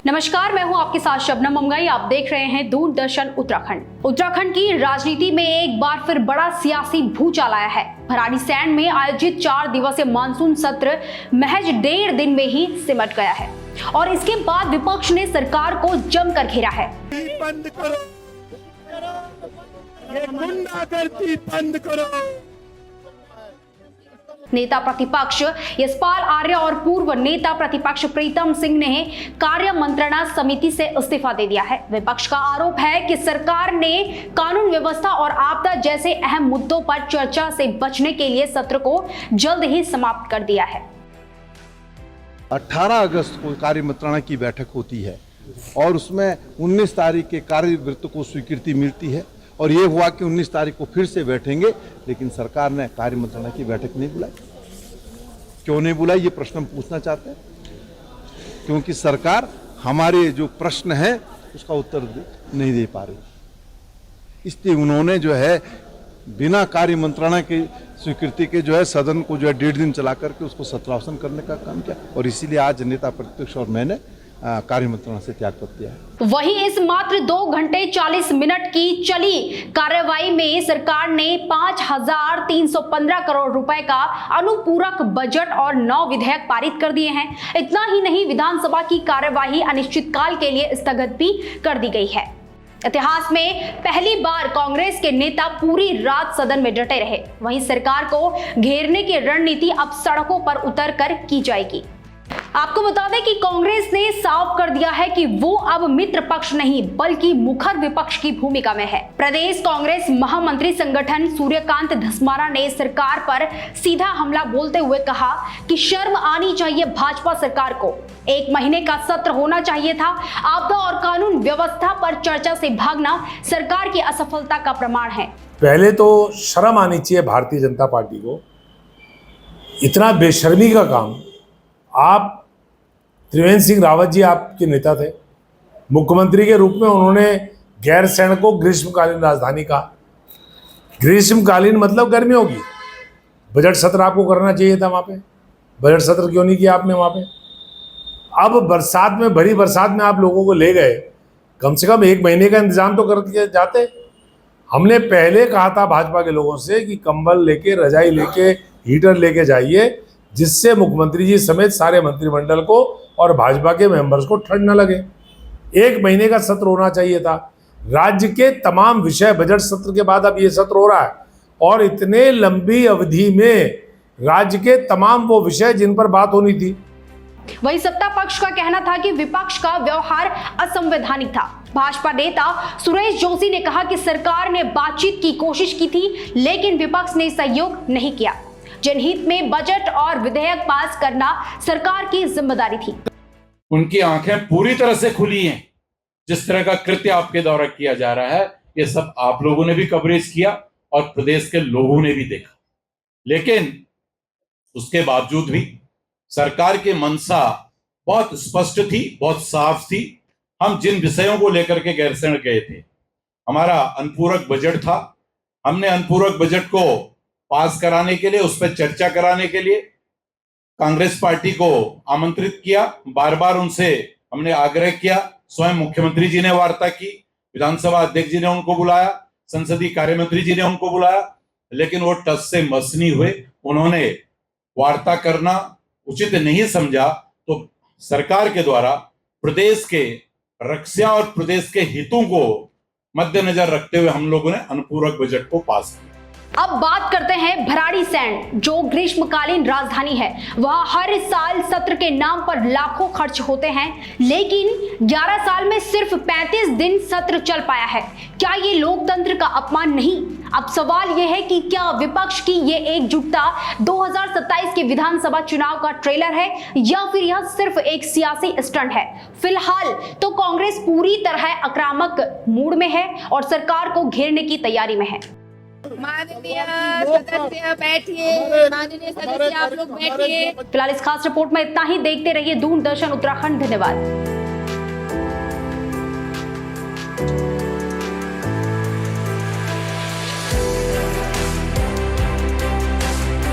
नमस्कार, मैं हूं आपके साथ शबनम मंगाई। आप देख रहे हैं दूरदर्शन उत्तराखंड। उत्तराखंड की राजनीति में एक बार फिर बड़ा सियासी भूचाल आया है। भराड़ीसैंण में आयोजित 4 दिवसीय मानसून सत्र महज 1.5 दिन में ही सिमट गया है और इसके बाद विपक्ष ने सरकार को जमकर घेरा है। बंद करो, ये गुंडागर्दी बंद करो। नेता प्रतिपक्ष यशपाल आर्य और पूर्व नेता प्रतिपक्ष प्रीतम सिंह ने कार्य मंत्रणा समिति से इस्तीफा दे दिया है। विपक्ष का आरोप है कि सरकार ने कानून व्यवस्था और आपदा जैसे अहम मुद्दों पर चर्चा से बचने के लिए सत्र को जल्द ही समाप्त कर दिया है। 18 अगस्त को कार्य मंत्रणा की बैठक होती है और उसमें 19 तारीख के कार्यवृत्त को स्वीकृति मिलती है और ये हुआ कि 19 तारीख को फिर से बैठेंगे, लेकिन सरकार ने कार्य मंत्रणा की बैठक नहीं बुलाई। क्यों नहीं बुलाई, ये प्रश्न हम पूछना चाहते हैं, क्योंकि सरकार हमारे जो प्रश्न है उसका उत्तर नहीं दे पा रही। इसलिए उन्होंने जो है बिना कार्य मंत्रणा की स्वीकृति के जो है सदन को जो है 1.5 दिन चला करके उसको सत्रावसान करने का काम किया और इसीलिए आज नेता प्रतिपक्ष और मैंने कार्य मंत्रणा से त्याग पत्र दिया है। वहीं इस मात्र 2 घंटे 40 मिनट की चली कार्यवाही में सरकार ने 5,315 करोड़ रुपए का अनुपूरक बजट और 9 विधेयक पारित कर दिए हैं। इतना ही नहीं, विधानसभा की कार्यवाही अनिश्चितकाल के लिए स्थगित भी कर दी गई है। इतिहास में पहली बार कांग्रेस के नेता पूरी रात सदन में डटे रहे। वहीं सरकार को घेरने की रणनीति अब सड़कों पर उतर कर की जाएगी। आपको बता दें कि कांग्रेस ने साफ कर दिया है कि वो अब मित्र पक्ष नहीं बल्कि मुखर विपक्ष की भूमिका में है। प्रदेश कांग्रेस महामंत्री संगठन सूर्यकांत धस्मारा ने सरकार पर सीधा हमला बोलते हुए कहा कि शर्म आनी चाहिए भाजपा सरकार को। 1 महीने का सत्र होना चाहिए था। आपदा और कानून व्यवस्था पर चर्चा से भागना सरकार की असफलता का प्रमाण है। पहले तो शर्म आनी चाहिए भारतीय जनता पार्टी को। इतना बेशर्मी का काम आप त्रिवेंद्र सिंह रावत जी आपके नेता थे, मुख्यमंत्री के रूप में उन्होंने गैरसैंण को ग्रीष्मकालीन राजधानी कहा। ग्रीष्मकालीन मतलब गर्मियों की। बजट सत्र आपको करना चाहिए था वहाँ पे, बजट सत्र क्यों नहीं किया आपने वहाँ पे? अब बरसात में, भरी बरसात में आप लोगों को ले गए, कम से कम 1 महीने का इंतजाम तो करके जाते। हमने पहले कहा था भाजपा के लोगों से कि कंबल लेके, रजाई लेके, हीटर लेके जाइए, जिससे मुख्यमंत्री जी समेत सारे मंत्रिमंडल को और भाजपा के मेंबर्स को ठंड न लगे। 1 महीने का सत्र होना चाहिए था। राज्य के तमाम विषय बजट सत्र के बाद अब ये सत्र हो रहा है और इतने लंबी अवधि में राज्य के तमाम वो विषय जिन पर बात होनी थी। वहीं सत्ता पक्ष का कहना था कि विपक्ष का व्यवहार असंवैधानिक था। भाजपा नेता सुरेश जोशी ने कहा कि सरकार ने बातचीत की कोशिश की थी लेकिन विपक्ष ने सहयोग नहीं किया। जनहित में बजट और विधेयक पास करना सरकार की जिम्मेदारी थी। उनकी आंखें पूरी तरह से खुली हैं। जिस तरह का कृत्य आपके द्वारा किया जा रहा है, ये सब आप लोगों ने भी कवरेज किया और प्रदेश के लोगों ने भी देखा। लेकिन उसके बावजूद भी सरकार की मंशा बहुत स्पष्ट थी, बहुत साफ थी। हम जिन विषयों को लेकर के गैरसैंण गए थे, हमारा अनुपूरक बजट था। हमने अनुपूरक बजट को पास कराने के लिए, उस पर चर्चा कराने के लिए कांग्रेस पार्टी को आमंत्रित किया। बार बार उनसे हमने आग्रह किया। स्वयं मुख्यमंत्री जी ने वार्ता की, विधानसभा अध्यक्ष जी ने उनको बुलाया, संसदीय कार्य मंत्री जी ने उनको बुलाया, लेकिन वो टस से मस नहीं हुए। उन्होंने वार्ता करना उचित नहीं समझा। तो सरकार के द्वारा प्रदेश के रक्षा और प्रदेश के हितों को मद्देनजर रखते हुए हम लोगों ने अनुपूरक बजट को पास किया। अब बात करते हैं भराड़ीसैंण, जो ग्रीष्मकालीन राजधानी है। वहां हर साल सत्र के नाम पर लाखों खर्च होते हैं, लेकिन 11 साल में सिर्फ 35 दिन सत्र चल पाया है। क्या ये लोकतंत्र का अपमान नहीं? अब सवाल यह है कि क्या विपक्ष की ये एकजुटता 2027 के विधानसभा चुनाव का ट्रेलर है या फिर यह सिर्फ एक सियासी स्टंट है? फिलहाल तो कांग्रेस पूरी तरह आक्रामक मूड में है और सरकार को घेरने की तैयारी में है। माननीय सदस्य बैठिए, माननीय सदस्य आप लोग बैठिए। फिलहाल इस खास रिपोर्ट में इतना ही। देखते रहिए दूरदर्शन उत्तराखंड। धन्यवाद।